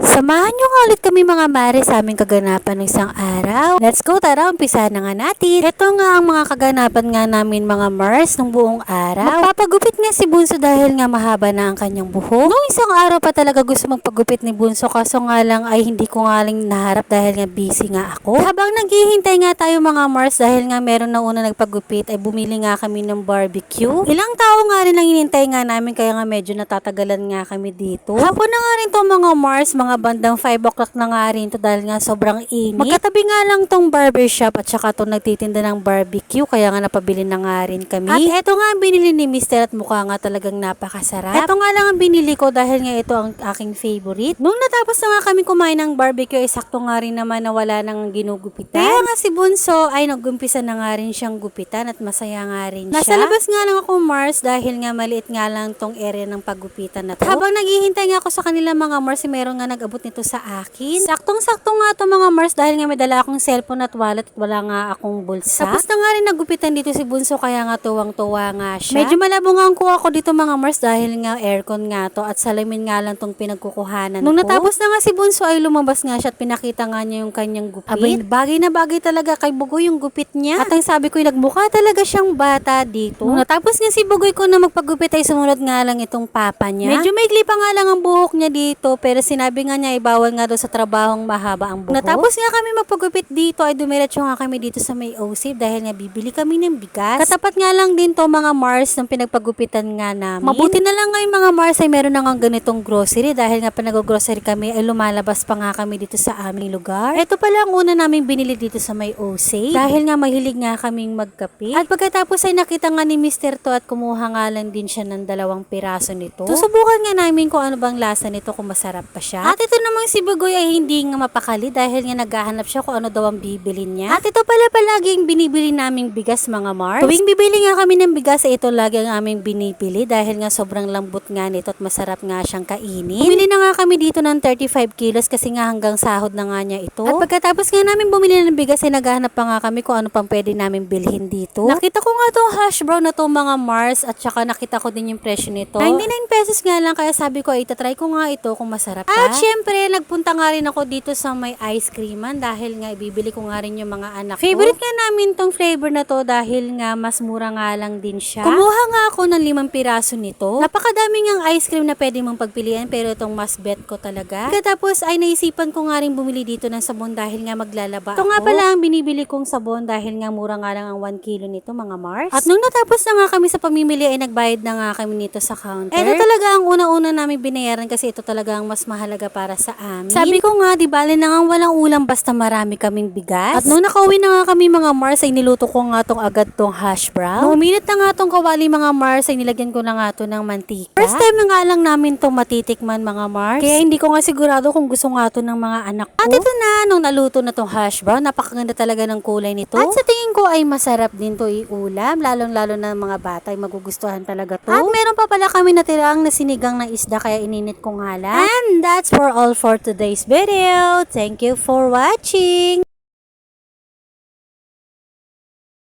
Samahan niyo nga ulit kami mga mare sa aming kaganapan ng isang araw. Let's go, tara, umpisa na nga natin. Ito nga ang mga kaganapan nga namin mga Mars ng buong araw. Magpapagupit nga si Bunso dahil nga mahaba na ang kanyang buhok. Noong isang araw pa talaga gusto magpagupit ni Bunso, kaso nga lang ay hindi ko nga lang naharap dahil nga busy nga ako. Habang naghihintay nga tayo mga Mars dahil nga meron na una nagpagupit ay bumili nga kami ng barbecue. Ilang tao nga rin ang inintay nga namin kaya nga medyo natatagalan nga kami dito. Hapon na nga rin to mga Mars, mga bandang 5 o'clock na nga rin to dahil nga sobrang init. Magkatabi nga lang tong barbershop at saka tong nagtitinda ng barbecue kaya nga napabili na nga rin kami. At eto nga ang binili ni Mister at mukha nga talagang napakasarap. Eto nga lang ang binili ko dahil nga ito ang aking favorite. Nung natapos na nga kami kumain ng barbecue ay sakto nga rin naman na wala nang ginugupitan. Kaya nga si Bunso ay nagumpisa na nga rin siyang gupitan at masaya nga rin siya. Nasa labas nga lang ako Mars dahil nga maliit nga lang tong area ng paggupitan na to. Habang naghihintay nga ako sa kanila mga Mars, meron nga nag-abot nito sa akin. Saktong-sakto nga to mga Mars dahil nga may dala akong cellphone at wallet at wala nga akong bulsa. Tapos na nga rin nagupitan dito si Bunso kaya nga tuwang-tuwa nga siya. Medyo malabo nga ang kuha ko dito mga Mars dahil nga aircon nga to at salamin nga lang tong pinagkukuhanan Nung ko. natapos na nga si Bunso ay lumabas nga siya at pinakita nga niya yung kanyang gupit. Abay, bagay na bagay talaga kay Bugoy yung gupit niya. At ang sabi ko, nagmukha talaga siyang bata dito. Nung natapos nga si Bugoy ko na magpagupit ay sumunod nga lang itong papa niya. Medyo maikli pa nga lang ang buhok niya dito pero sinabi nga niya bawal nga daw sa trabahong mahaba ang buhok. Natapos nga kami magpagupit dito ay dumiretso nga kami dito sa may OC dahil nga bibili kami ng bigas. Katapat nga lang din to mga Mars ng pinagpagupitan nga namin. Mabuti na lang ngayon mga Mars ay meron na nga ganitong grocery dahil nga pinag-grocery kami ay lumalabas pa nga kami dito sa aming lugar. Ito pala ang una namin binili dito sa may OC dahil nga mahilig nga kaming magkape. At pagkatapos ay nakita nga ni Mr. to at kumuha nga lang din siya ng 2 piraso nito. Susubukan nga namin kung ano bang lasa nito, kung masarap pa siya. At ito namang si Bugoy ay hindi nga mapakali dahil nga naghahanap siya kung ano daw ang bibili niya. At ito pala palaging binibili naming bigas mga Mars. Tuwing bibili nga kami ng bigas ay ito lagi ang aming binibili dahil nga sobrang lambot nga nito at masarap nga siyang kainin. Bumili na nga kami dito ng 35 kilos kasi nga hanggang sahod na nga niya ito. At pagkatapos nga namin bumili ng bigas ay naghahanap pa nga kami kung ano pang pwede namin bilhin dito. Nakita ko nga itong hash brown na to mga Mars at saka nakita ko din yung presyo nito. 99 pesos nga lang kaya sabi ko ay itatry ko nga ito kung masarap pa. At syempre nagpunta nga rin ako dito sa may ice creaman dahil nga ibibili ko nga rin yung mga anak ko. Favorite nga namin tong flavor na to dahil nga mas mura nga lang din siya. Kumuha nga ako ng 5 piraso nito. Napakadami ngang ice cream na pwede mong pagpilian pero itong mas bet ko talaga. Tapos ay naisipan ko nga rin bumili dito ng sabon dahil nga maglalaba ako. Ito nga pala ang binibili kong sabon dahil nga mura nga lang ang 1 kilo nito mga Mars. At nung natapos na nga kami sa pamimili ay nagbayad na nga kami nito sa counter. Ito talaga ang una-una namin binayaran kasi ito talaga ang mas mahalaga para sa amin. Sabi ko nga, di bale na nga walang ulam basta marami kaming bigas. At nung nakauwi na nga kami mga Mars ay niluto ko nga tong agad tong hash brown. Nung uminit na nga tong kawali mga Mars ay nilagyan ko na nga to ng mantika. First time na nga lang namin tong matitikman mga Mars. Kaya hindi ko nga sigurado kung gusto nga to ng mga anak ko. At ito na, nung naluto na tong hash brown, napakaganda talaga ng kulay nito. At sa tingin ko ay masarap din to iulam, lalong-lalo na mga bata ay magugustuhan talaga to. At meron pa pala kami natirang na sinigang na isda kaya ininit ko nga lang. And that's for all for today's video. Thank you for watching!